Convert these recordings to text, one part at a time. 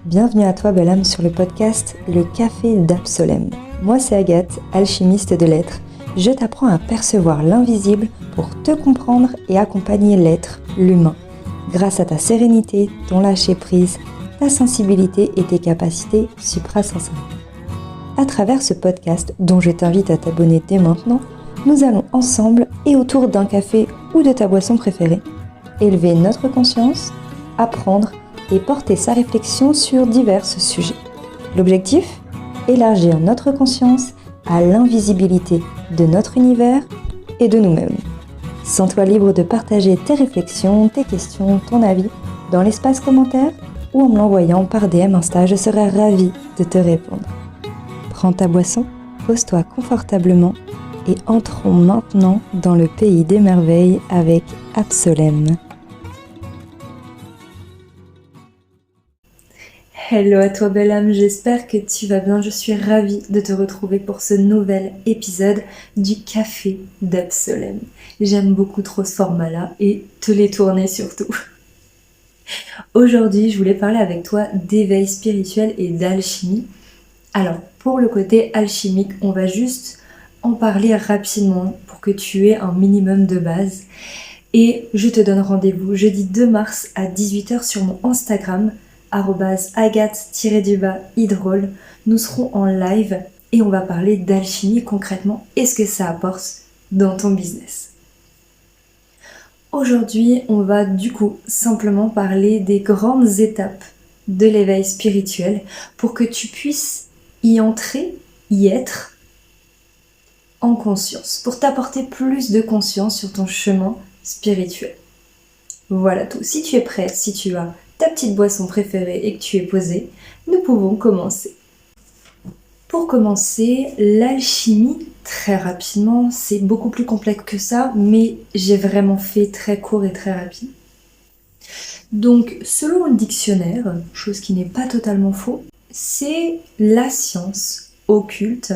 Bienvenue à toi belle âme sur le podcast Le Café d'Absolem. Moi c'est Agathe, alchimiste de l'être. Je t'apprends à percevoir l'invisible pour te comprendre et accompagner l'être, l'humain, grâce à ta sérénité, ton lâcher-prise, ta sensibilité et tes capacités suprasensorielles. À travers ce podcast, dont je t'invite à t'abonner dès maintenant, nous allons ensemble et autour d'un café ou de ta boisson préférée, élever notre conscience, apprendre et porter sa réflexion sur divers sujets. L'objectif ? Élargir notre conscience à l'invisibilité de notre univers et de nous-mêmes. Sens-toi libre de partager tes réflexions, tes questions, ton avis dans l'espace commentaire ou en me l'envoyant par DM Insta, je serai ravie de te répondre. Prends ta boisson, pose-toi confortablement et entrons maintenant dans le pays des merveilles avec Absolem. Hello à toi belle âme, j'espère que tu vas bien, je suis ravie de te retrouver pour ce nouvel épisode du Café d'Absolem. J'aime beaucoup trop ce format-là et te les tourner surtout. Aujourd'hui, je voulais parler avec toi d'éveil spirituel et d'alchimie. Alors, pour le côté alchimique, on va juste en parler rapidement pour que tu aies un minimum de base. Et je te donne rendez-vous jeudi 2 mars à 18h sur mon Instagram, @agathe_hydrol. Nous serons en live et on va parler d'alchimie concrètement et ce que ça apporte dans ton business. Aujourd'hui, on va du coup simplement parler des grandes étapes de l'éveil spirituel pour que tu puisses y entrer, y être en conscience, pour t'apporter plus de conscience sur ton chemin spirituel. Voilà tout. Si tu es prêt, si tu as ta petite boisson préférée et que tu es posée, nous pouvons commencer. Pour commencer, l'alchimie, très rapidement, c'est beaucoup plus complexe que ça, mais j'ai vraiment fait très court et très rapide. Donc, selon le dictionnaire, chose qui n'est pas totalement faux, c'est la science occulte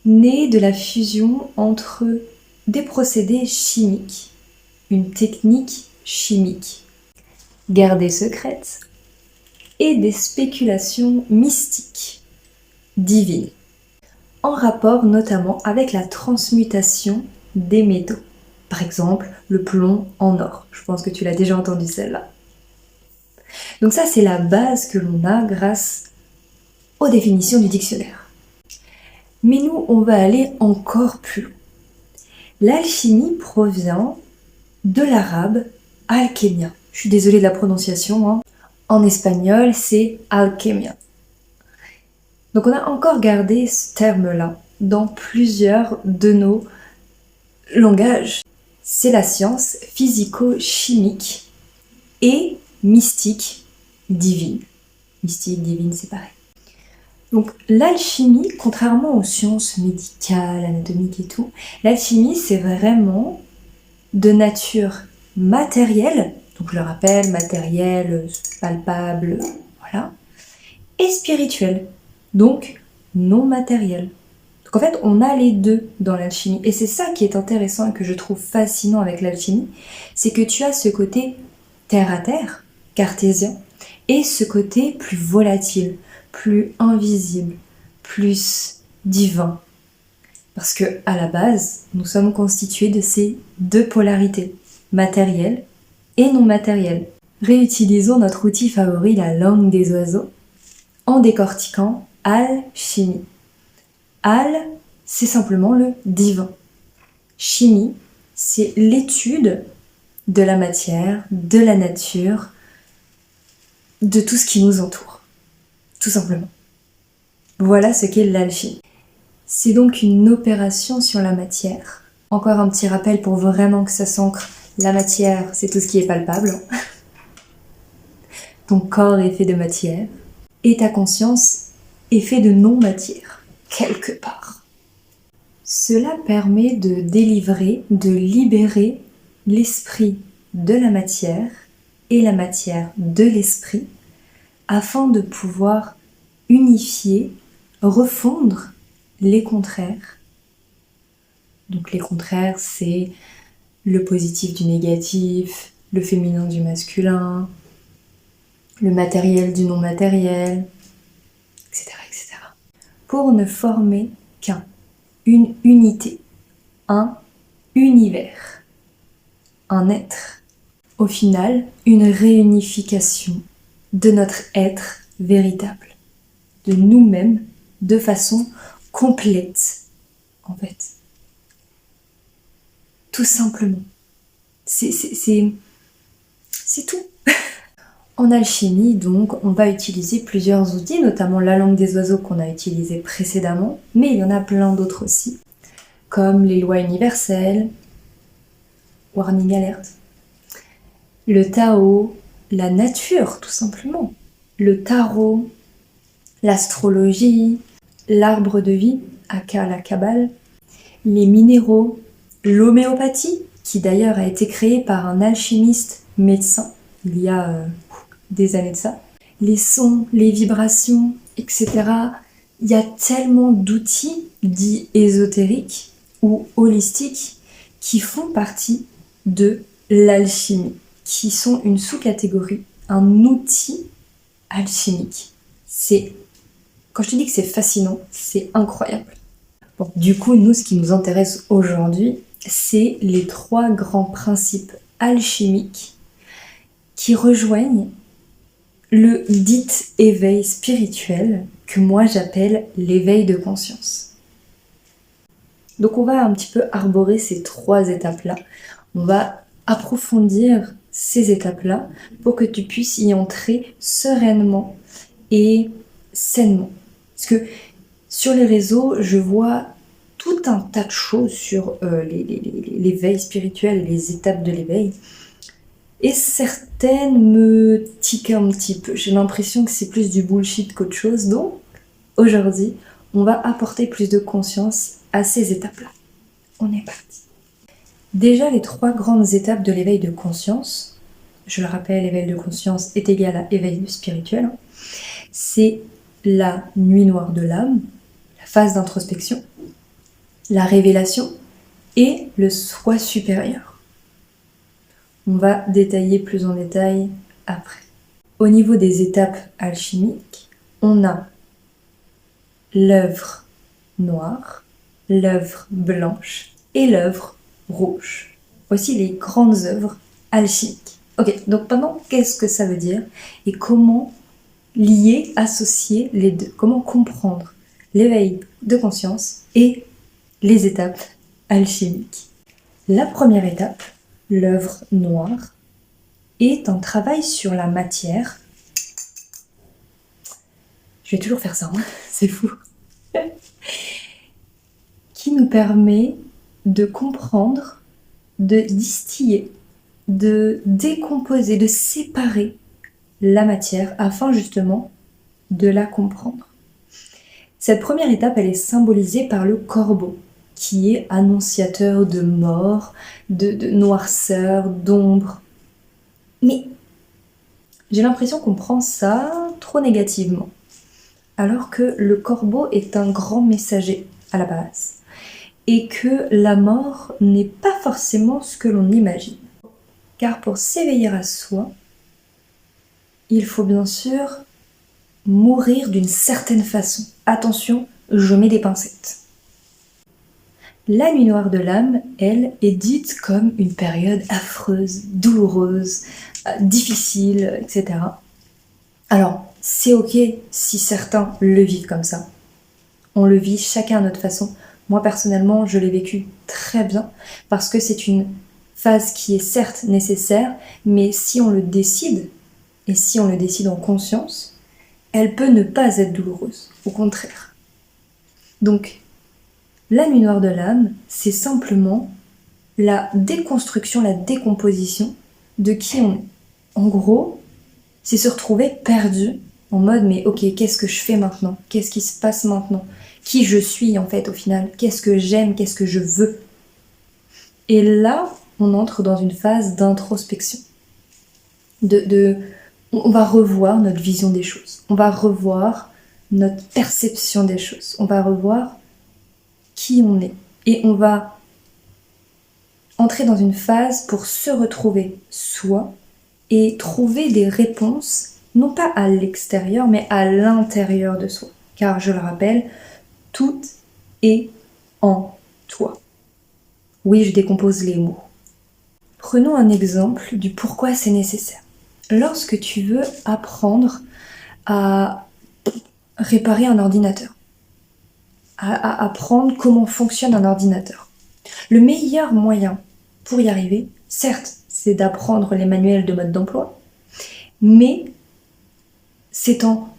née de la fusion entre des procédés chimiques, une technique chimique, gardée secrète, et des spéculations mystiques, divines, en rapport notamment avec la transmutation des métaux. Par exemple, le plomb en or. Je pense que tu l'as déjà entendu celle-là. Donc ça, c'est la base que l'on a grâce aux définitions du dictionnaire. Mais nous, on va aller encore plus loin. L'alchimie provient de l'arabe alchemia. Je suis désolée de la prononciation, hein. En espagnol, c'est alquimia. Donc on a encore gardé ce terme-là dans plusieurs de nos langages. C'est la science physico-chimique et mystique divine. Mystique, divine, c'est pareil. Donc l'alchimie, contrairement aux sciences médicales, anatomiques et tout, l'alchimie c'est vraiment de nature matérielle, donc je le rappelle, matériel, palpable, voilà, et spirituelle, donc non matériel. Donc en fait, on a les deux dans l'alchimie, et c'est ça qui est intéressant et que je trouve fascinant avec l'alchimie, c'est que tu as ce côté terre à terre, cartésien, et ce côté plus volatile, plus invisible, plus divin. Parce que à la base, nous sommes constitués de ces deux polarités, matérielle et non matérielle. Réutilisons notre outil favori, la langue des oiseaux, en décortiquant alchimie. Al, c'est simplement le divin. Chimie, c'est l'étude de la matière, de la nature, de tout ce qui nous entoure. Tout simplement. Voilà ce qu'est l'alchimie. C'est donc une opération sur la matière. Encore un petit rappel pour vraiment que ça s'ancre. La matière, c'est tout ce qui est palpable. Ton corps est fait de matière. Et ta conscience est fait de non-matière, quelque part. Cela permet de délivrer, de libérer l'esprit de la matière et la matière de l'esprit afin de pouvoir unifier, refondre les contraires. Donc les contraires, c'est le positif du négatif, le féminin du masculin, le matériel du non matériel, etc., etc. Pour ne former une unité, un univers, un être. Au final, une réunification de notre être véritable, de nous-mêmes, de façon complète, en fait. Tout simplement. C'est tout. En alchimie, donc, on va utiliser plusieurs outils, notamment la langue des oiseaux qu'on a utilisé précédemment, mais il y en a plein d'autres aussi, comme les lois universelles, warning alert, le Tao, la nature tout simplement, le tarot, l'astrologie, l'arbre de vie, aka la Kabbale, les minéraux, l'homéopathie, qui d'ailleurs a été créée par un alchimiste médecin il y a des années de ça, les sons, les vibrations, etc. Il y a tellement d'outils dits ésotériques ou holistiques qui font partie de l'alchimie, qui sont une sous-catégorie, un outil alchimique. Quand je te dis que c'est fascinant, c'est incroyable. Bon, du coup, nous, ce qui nous intéresse aujourd'hui, c'est les 3 grands principes alchimiques qui rejoignent le dit éveil spirituel que moi j'appelle l'éveil de conscience. Donc on va un petit peu arborer ces 3 étapes-là. On va approfondir ces étapes-là pour que tu puisses y entrer sereinement et sainement. Parce que sur les réseaux, je vois tout un tas de choses sur l'éveil spirituel et les étapes de l'éveil. Et certaines me tiquent un petit peu. J'ai l'impression que c'est plus du bullshit qu'autre chose. Donc, aujourd'hui, on va apporter plus de conscience à ces étapes-là. On est parti. Déjà, les 3 grandes étapes de l'éveil de conscience, je le rappelle, l'éveil de conscience est égal à éveil spirituel, c'est la nuit noire de l'âme, la phase d'introspection, la révélation et le soi supérieur. On va détailler plus en détail après. Au niveau des étapes alchimiques, on a l'œuvre noire, l'œuvre blanche et l'œuvre rouge. Voici les grandes œuvres alchimiques. Ok, donc maintenant, qu'est-ce que ça veut dire et comment lier, associer les deux? Comment comprendre l'éveil de conscience et les étapes alchimiques? La première étape, l'œuvre noire, est un travail sur la matière. Je vais toujours faire ça, hein, c'est fou. Qui nous permet de comprendre, de distiller, de décomposer, de séparer la matière afin justement de la comprendre. Cette première étape, elle est symbolisée par le corbeau, qui est annonciateur de mort, de noirceur, d'ombre. Mais j'ai l'impression qu'on prend ça trop négativement. Alors que le corbeau est un grand messager à la base. Et que la mort n'est pas forcément ce que l'on imagine. Car pour s'éveiller à soi, il faut bien sûr mourir d'une certaine façon. Attention, je mets des pincettes. La nuit noire de l'âme, elle, est dite comme une période affreuse, douloureuse, difficile, etc. Alors, c'est ok si certains le vivent comme ça. On le vit chacun à notre façon. Moi, personnellement, je l'ai vécu très bien parce que c'est une phase qui est certes nécessaire, mais si on le décide, et si on le décide en conscience, elle peut ne pas être douloureuse, au contraire. Donc, la nuit noire de l'âme, c'est simplement la déconstruction, la décomposition de qui on est. En gros, c'est se retrouver perdu en mode mais ok, qu'est-ce que je fais maintenant? Qu'est-ce qui se passe maintenant? Qui je suis en fait au final? Qu'est-ce que j'aime? Qu'est-ce que je veux? Et là, on entre dans une phase d'introspection. On va revoir notre vision des choses. On va revoir notre perception des choses. On va revoir qui on est. Et on va entrer dans une phase pour se retrouver soi et trouver des réponses non pas à l'extérieur, mais à l'intérieur de soi. Car je le rappelle, tout est en toi. Oui, je décompose les mots. Prenons un exemple du pourquoi c'est nécessaire. Lorsque tu veux apprendre à réparer un ordinateur, à apprendre comment fonctionne un ordinateur, le meilleur moyen pour y arriver, certes, c'est d'apprendre les manuels de mode d'emploi, mais c'est en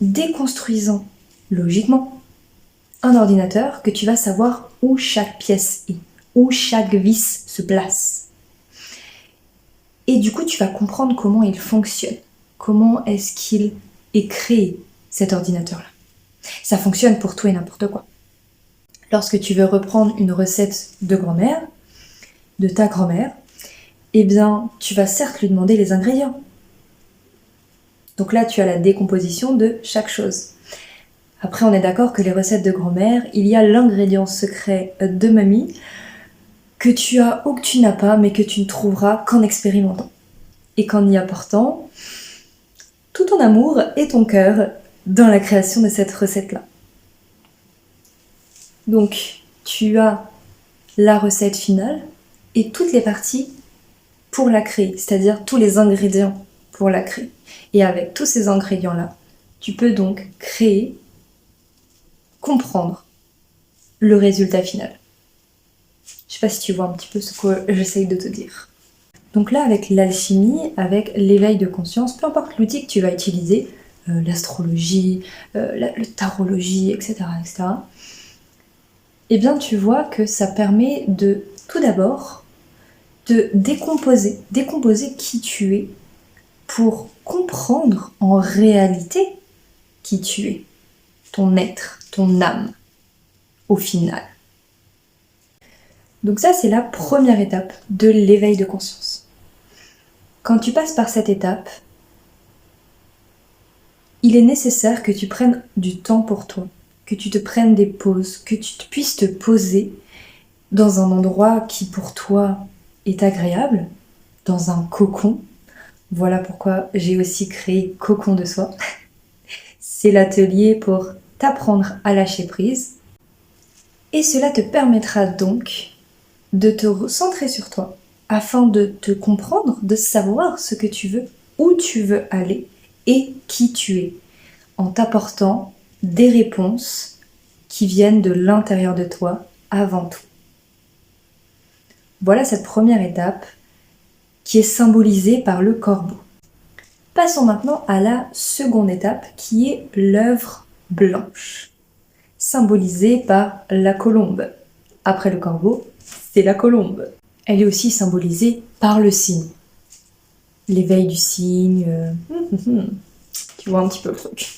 déconstruisant logiquement un ordinateur que tu vas savoir où chaque pièce est, où chaque vis se place. Et du coup, tu vas comprendre comment il fonctionne, comment est-ce qu'il est créé, cet ordinateur-là. Ça fonctionne pour tout et n'importe quoi. Lorsque tu veux reprendre une recette de grand-mère, de ta grand-mère, eh bien, tu vas certes lui demander les ingrédients. Donc là, tu as la décomposition de chaque chose. Après, on est d'accord que les recettes de grand-mère, il y a l'ingrédient secret de mamie que tu as ou que tu n'as pas, mais que tu ne trouveras qu'en expérimentant. Et qu'en y apportant tout ton amour et ton cœur dans la création de cette recette-là. Donc, tu as la recette finale et toutes les parties pour la créer, c'est-à-dire tous les ingrédients pour la créer. Et avec tous ces ingrédients-là, tu peux donc créer, comprendre le résultat final. Je sais pas si tu vois un petit peu ce que j'essaye de te dire. Donc là, avec l'alchimie, avec l'éveil de conscience, peu importe l'outil que tu vas utiliser, l'astrologie, le tarologie, etc., eh bien tu vois que ça permet de, tout d'abord, de décomposer qui tu es pour comprendre en réalité qui tu es, ton être, ton âme, au final. Donc ça, c'est la première étape de l'éveil de conscience. Quand tu passes par cette étape, il est nécessaire que tu prennes du temps pour toi, que tu te prennes des pauses, que tu puisses te poser dans un endroit qui pour toi est agréable, dans un cocon. Voilà pourquoi j'ai aussi créé Cocon de Soi. C'est l'atelier pour t'apprendre à lâcher prise. Et cela te permettra donc de te centrer sur toi afin de te comprendre, de savoir ce que tu veux, où tu veux aller et qui tu es, en t'apportant des réponses qui viennent de l'intérieur de toi avant tout. Voilà cette première étape qui est symbolisée par le corbeau. Passons maintenant à la seconde étape qui est l'œuvre blanche, symbolisée par la colombe. Après le corbeau, c'est la colombe. Elle est aussi symbolisée par le cygne. L'éveil du cygne, tu vois un petit peu le truc.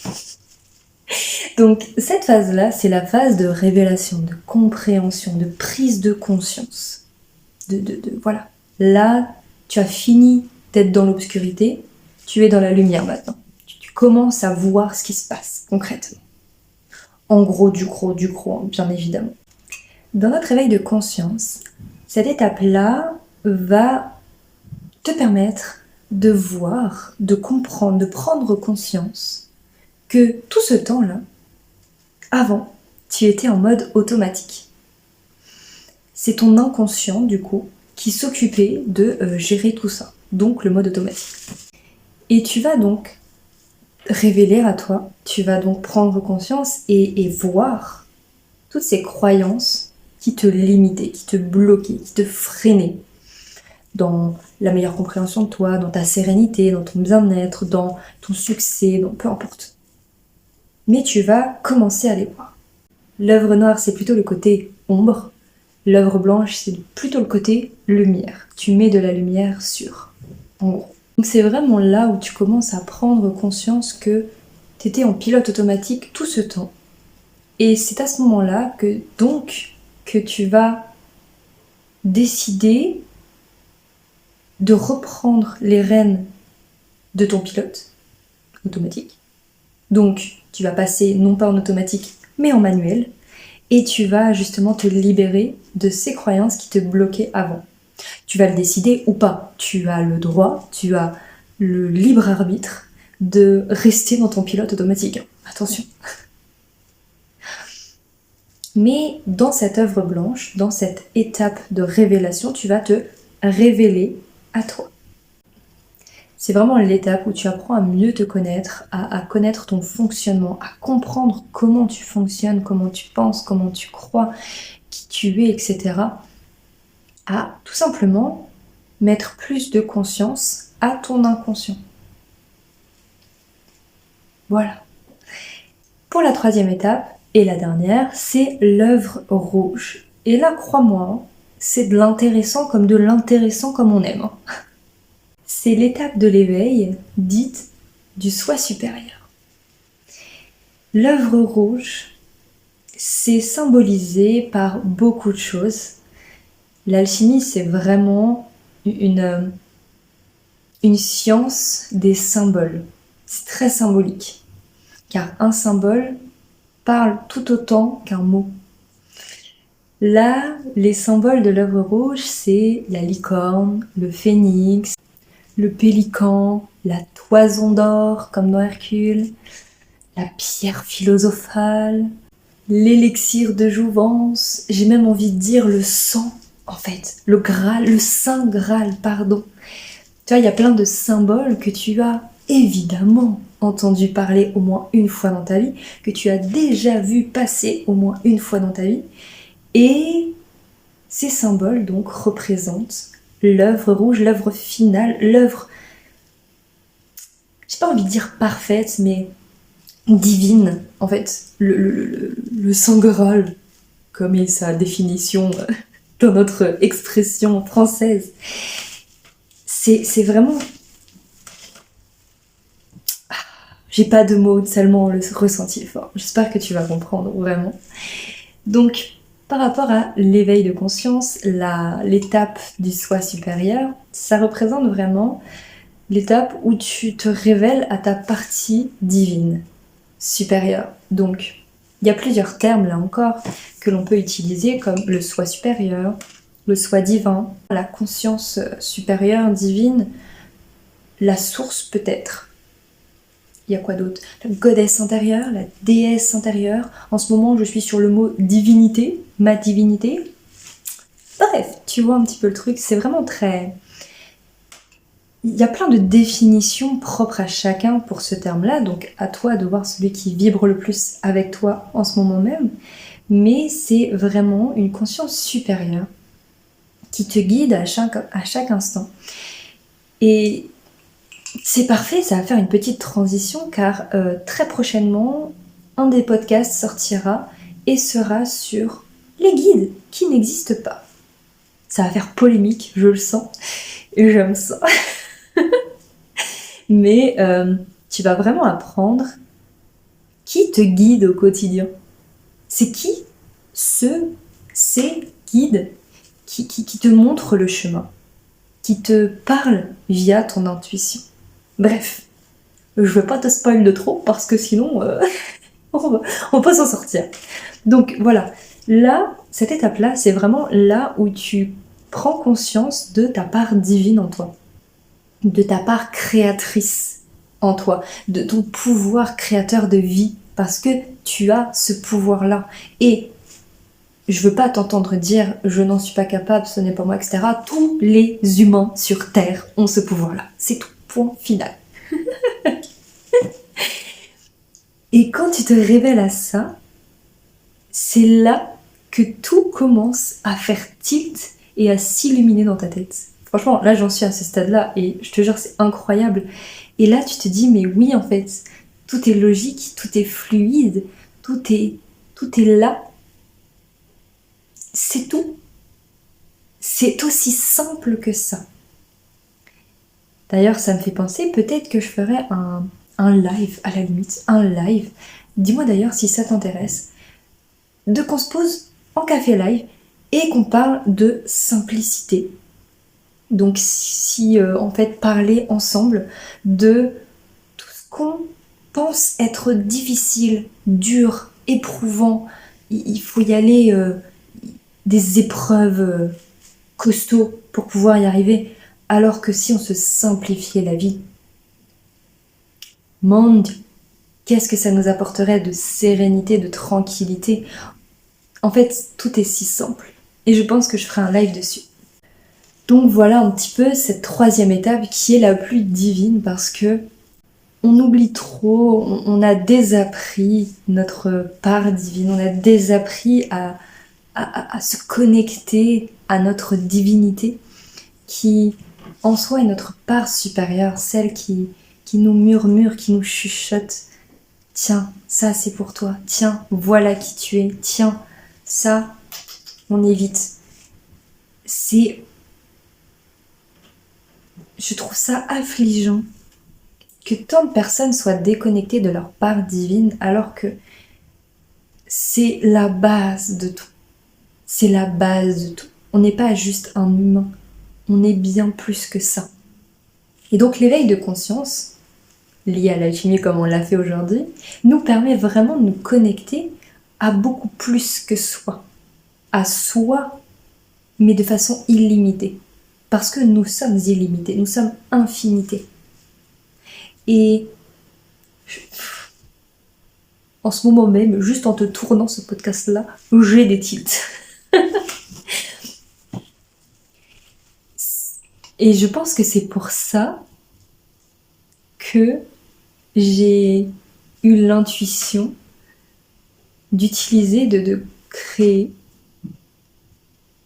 Donc cette phase-là, c'est la phase de révélation, de compréhension, de prise de conscience. Voilà. Là, tu as fini d'être dans l'obscurité, tu es dans la lumière maintenant. Tu commences à voir ce qui se passe concrètement. En gros, du gros, bien évidemment. Dans notre éveil de conscience, cette étape-là va te permettre de voir, de comprendre, de prendre conscience que tout ce temps-là, avant, tu étais en mode automatique. C'est ton inconscient, du coup, qui s'occupait de gérer tout ça, donc le mode automatique. Et tu vas donc révéler à toi, tu vas donc prendre conscience et voir toutes ces croyances qui te limitaient, qui te bloquaient, qui te freinaient dans la meilleure compréhension de toi, dans ta sérénité, dans ton bien-être, dans ton succès, dans peu importe. Mais tu vas commencer à les voir. L'œuvre noire, c'est plutôt le côté ombre. L'œuvre blanche, c'est plutôt le côté lumière. Tu mets de la lumière sur, en gros. Donc c'est vraiment là où tu commences à prendre conscience que tu étais en pilote automatique tout ce temps. Et c'est à ce moment-là que tu vas décider de reprendre les rênes de ton pilote automatique. Donc tu vas passer non pas en automatique mais en manuel et tu vas justement te libérer de ces croyances qui te bloquaient avant. Tu vas le décider ou pas. Tu as le droit, tu as le libre arbitre de rester dans ton pilote automatique. Attention. Mais dans cette œuvre blanche, dans cette étape de révélation, tu vas te révéler à toi. C'est vraiment l'étape où tu apprends à mieux te connaître, à connaître ton fonctionnement, à comprendre comment tu fonctionnes, comment tu penses, comment tu crois, qui tu es, etc. À tout simplement mettre plus de conscience à ton inconscient. Voilà. Pour la troisième étape, et la dernière, c'est l'œuvre rouge. Et là, crois-moi, c'est de l'intéressant comme on aime. C'est l'étape de l'éveil dite du soi supérieur. L'œuvre rouge, c'est symbolisé par beaucoup de choses. L'alchimie, c'est vraiment une science des symboles. C'est très symbolique, car un symbole parle tout autant qu'un mot. Là, les symboles de l'œuvre rouge, c'est la licorne, le phénix, le pélican, la toison d'or comme dans Hercule, la pierre philosophale, l'élixir de jouvence, j'ai même envie de dire le sang, en fait, le Graal, le Saint Graal, pardon. Tu vois, il y a plein de symboles que tu as évidemment entendu parler au moins une fois dans ta vie, que tu as déjà vu passer au moins une fois dans ta vie, et ces symboles donc représentent l'œuvre rouge, l'œuvre finale, l'œuvre, j'ai pas envie de dire parfaite, mais divine, en fait, le Saint Graal, comme est sa définition dans notre expression française. C'est vraiment... J'ai pas de mots, seulement le ressenti fort. J'espère que tu vas comprendre, vraiment. Donc, par rapport à l'éveil de conscience, l'étape du soi supérieur, ça représente vraiment l'étape où tu te révèles à ta partie divine, supérieure. Donc, il y a plusieurs termes, là encore, que l'on peut utiliser, comme le soi supérieur, le soi divin, la conscience supérieure, divine, la source peut-être. Il y a quoi d'autre? La goddess intérieure, la déesse intérieure. En ce moment, je suis sur le mot divinité, ma divinité. Bref, tu vois un petit peu le truc, c'est vraiment très... Il y a plein de définitions propres à chacun pour ce terme-là, donc à toi de voir celui qui vibre le plus avec toi en ce moment même. Mais c'est vraiment une conscience supérieure qui te guide à chaque instant. Et c'est parfait, ça va faire une petite transition car très prochainement, un des podcasts sortira et sera sur les guides qui n'existent pas. Ça va faire polémique, je le sens, et je me sens. Mais tu vas vraiment apprendre qui te guide au quotidien. C'est qui ces guides qui te montrent le chemin, qui te parlent via ton intuition. Bref, je ne veux pas te spoil de trop parce que sinon on va pas s'en sortir. Donc voilà, là, cette étape-là, c'est vraiment là où tu prends conscience de ta part divine en toi, de ta part créatrice en toi, de ton pouvoir créateur de vie, parce que tu as ce pouvoir-là. Et je veux pas t'entendre dire « je n'en suis pas capable, ce n'est pas moi, etc. » Tous les humains sur Terre ont ce pouvoir-là. C'est tout, point final. Et quand tu te révèles à ça, c'est là que tout commence à faire tilt et à s'illuminer dans ta tête. Franchement, là j'en suis à ce stade-là et je te jure c'est incroyable. Et là tu te dis mais oui en fait, tout est logique, tout est fluide, tout est là. C'est tout. C'est aussi simple que ça. D'ailleurs ça me fait penser, peut-être que je ferais un live à la limite, un live. Dis-moi d'ailleurs si ça t'intéresse, de qu'on se pose en café live et qu'on parle de simplicité. Donc si en fait parler ensemble de tout ce qu'on pense être difficile, dur, éprouvant, il faut y aller des épreuves costauds pour pouvoir y arriver, alors que si on se simplifiait la vie, Mon Dieu, qu'est-ce que ça nous apporterait de sérénité, de tranquillité. En fait, tout est si simple. Et je pense que je ferai un live dessus. Donc voilà un petit peu cette troisième étape qui est la plus divine parce que on oublie trop, on a désappris notre part divine, on a désappris à se connecter à notre divinité qui en soi est notre part supérieure, celle qui nous murmure, qui nous chuchote. Tiens, ça c'est pour toi, tiens, voilà qui tu es, tiens, ça, on évite. Je trouve ça affligeant que tant de personnes soient déconnectées de leur part divine alors que c'est la base de tout. C'est la base de tout. On n'est pas juste un humain, on est bien plus que ça. Et donc l'éveil de conscience, lié à l'alchimie comme on l'a fait aujourd'hui, nous permet vraiment de nous connecter à beaucoup plus que soi. À soi, mais de façon illimitée. Parce que nous sommes illimités, nous sommes infinités. Et en ce moment même, juste en te tournant ce podcast-là, j'ai des tilts. Et je pense que c'est pour ça que j'ai eu l'intuition d'utiliser, de créer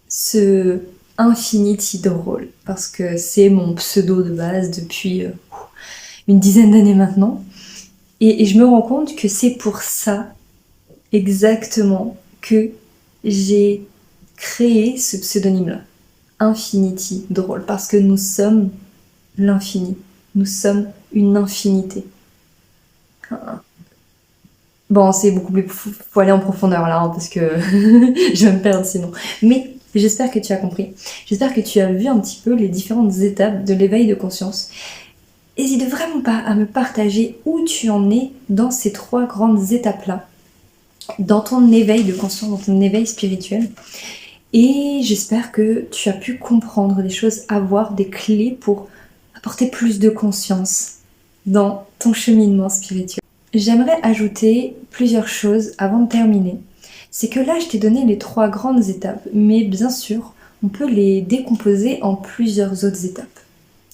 ce Infinity Drôle, parce que c'est mon pseudo de base depuis une dizaine d'années maintenant. Et je me rends compte que c'est pour ça exactement que j'ai créé ce pseudonyme-là, Infinity Drôle, parce que nous sommes l'infini, nous sommes une infinité. Bon, c'est beaucoup plus... faut aller en profondeur là, parce que je vais me perdre sinon. Mais j'espère que tu as compris. J'espère que tu as vu un petit peu les différentes étapes de l'éveil de conscience. N'hésite vraiment pas à me partager où tu en es dans ces 3 grandes étapes-là, dans ton éveil de conscience, dans ton éveil spirituel. Et j'espère que tu as pu comprendre des choses, avoir des clés pour apporter plus de conscience dans ton cheminement spirituel. J'aimerais ajouter plusieurs choses avant de terminer. C'est que là, je t'ai donné les 3 grandes étapes, mais bien sûr, on peut les décomposer en plusieurs autres étapes.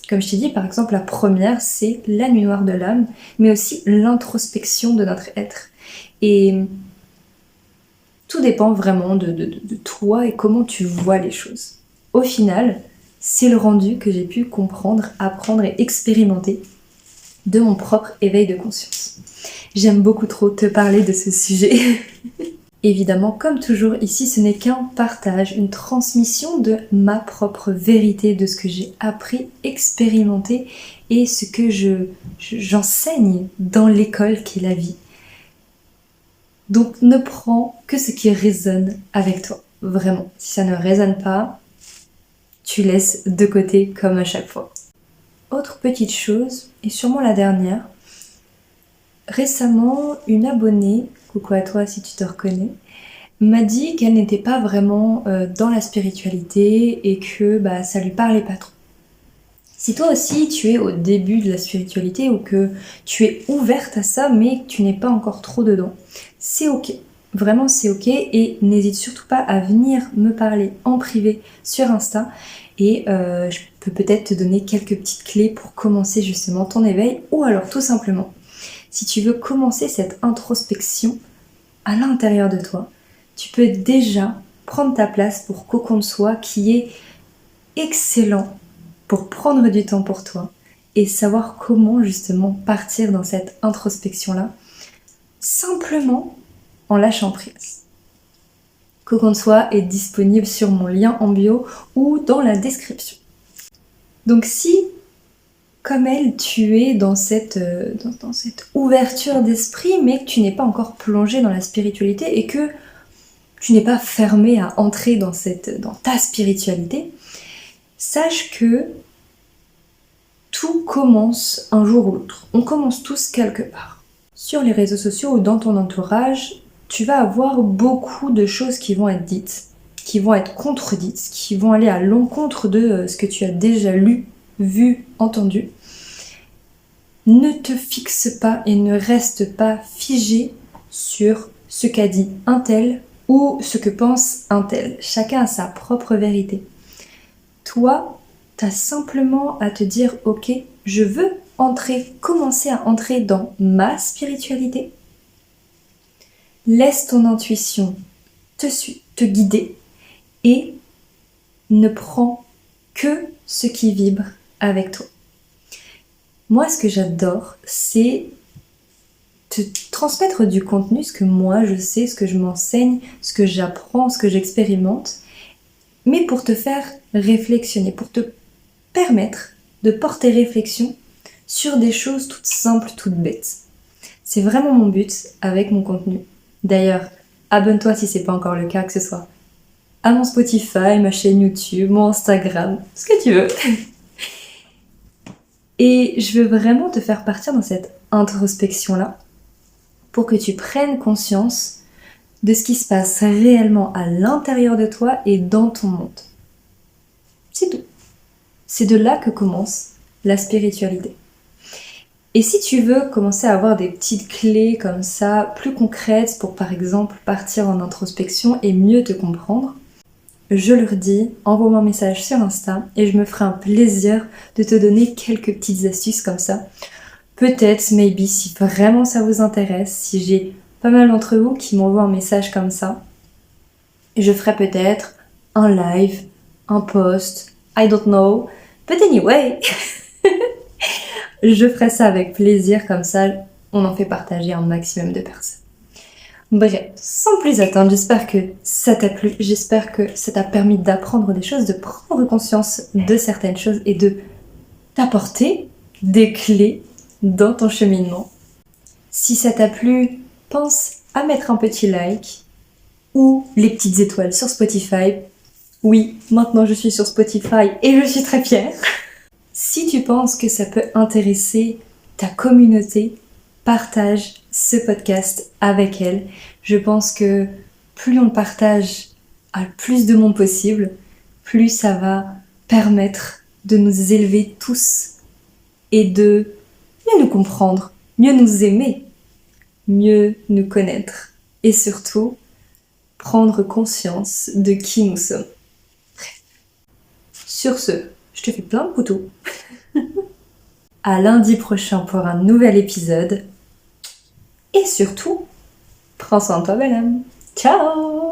Comme je t'ai dit, par exemple, la première, c'est la nuit noire de l'âme, mais aussi l'introspection de notre être. Et tout dépend vraiment de toi et comment tu vois les choses. Au final, c'est le rendu que j'ai pu comprendre, apprendre et expérimenter de mon propre éveil de conscience. J'aime beaucoup trop te parler de ce sujet. Évidemment, comme toujours, ici, ce n'est qu'un partage, une transmission de ma propre vérité, de ce que j'ai appris, expérimenté et ce que j'enseigne dans l'école qui est la vie. Donc, ne prends que ce qui résonne avec toi, vraiment. Si ça ne résonne pas, tu laisses de côté comme à chaque fois. Autre petite chose, et sûrement la dernière, récemment, une abonnée, coucou à toi si tu te reconnais, m'a dit qu'elle n'était pas vraiment dans la spiritualité et que ça lui parlait pas trop. Si toi aussi tu es au début de la spiritualité ou que tu es ouverte à ça mais que tu n'es pas encore trop dedans, c'est ok. Vraiment c'est ok et n'hésite surtout pas à venir me parler en privé sur Insta et je peux peut-être te donner quelques petites clés pour commencer justement ton éveil ou alors tout simplement si tu veux commencer cette introspection à l'intérieur de toi, tu peux déjà prendre ta place pour Cocon de Soi qui est excellent pour prendre du temps pour toi et savoir comment justement partir dans cette introspection-là simplement en lâchant prise. Cocon de Soi est disponible sur mon lien en bio ou dans la description. Donc si, comme elle, tu es dans cette ouverture d'esprit mais que tu n'es pas encore plongé dans la spiritualité et que tu n'es pas fermé à entrer dans ta spiritualité, sache que tout commence un jour ou l'autre. On commence tous quelque part. Sur les réseaux sociaux ou dans ton entourage, tu vas avoir beaucoup de choses qui vont être dites, qui vont être contredites, qui vont aller à l'encontre de ce que tu as déjà lu, vu, entendu. Ne te fixe pas et ne reste pas figé sur ce qu'a dit un tel ou ce que pense un tel. Chacun a sa propre vérité. Toi, tu as simplement à te dire « Ok, je veux commencer à entrer dans ma spiritualité. » Laisse ton intuition te guider et ne prends que ce qui vibre avec toi. Moi, ce que j'adore, c'est te transmettre du contenu, ce que moi je sais, ce que je m'enseigne, ce que j'apprends, ce que j'expérimente, mais pour te faire réflexionner, pour te permettre de porter réflexion sur des choses toutes simples, toutes bêtes. C'est vraiment mon but avec mon contenu. D'ailleurs, abonne-toi si c'est pas encore le cas, que ce soit à mon Spotify, ma chaîne YouTube, mon Instagram, ce que tu veux. Et je veux vraiment te faire partir dans cette introspection-là pour que tu prennes conscience de ce qui se passe réellement à l'intérieur de toi et dans ton monde. C'est tout. C'est de là que commence la spiritualité. Et si tu veux commencer à avoir des petites clés comme ça, plus concrètes pour par exemple partir en introspection et mieux te comprendre, je leur dis, envoie-moi un message sur Insta et je me ferai un plaisir de te donner quelques petites astuces comme ça. Peut-être, maybe, si vraiment ça vous intéresse, si j'ai pas mal d'entre vous qui m'envoient un message comme ça, je ferai peut-être un live, un post, I don't know, but anyway, je ferai ça avec plaisir, comme ça on en fait partager un maximum de personnes. Bref, sans plus attendre, j'espère que ça t'a plu, j'espère que ça t'a permis d'apprendre des choses, de prendre conscience de certaines choses et de t'apporter des clés dans ton cheminement. Si ça t'a plu, pense à mettre un petit like ou les petites étoiles sur Spotify. Oui, maintenant je suis sur Spotify et je suis très fière. Si tu penses que ça peut intéresser ta communauté, partage ce podcast avec elle. Je pense que plus on le partage à plus de monde possible, plus ça va permettre de nous élever tous et de mieux nous comprendre, mieux nous aimer, mieux nous connaître et surtout prendre conscience de qui nous sommes. Bref. Sur ce, je te fais plein de poutous. À lundi prochain pour un nouvel épisode. Et surtout, prends soin de toi, belle âme. Ciao!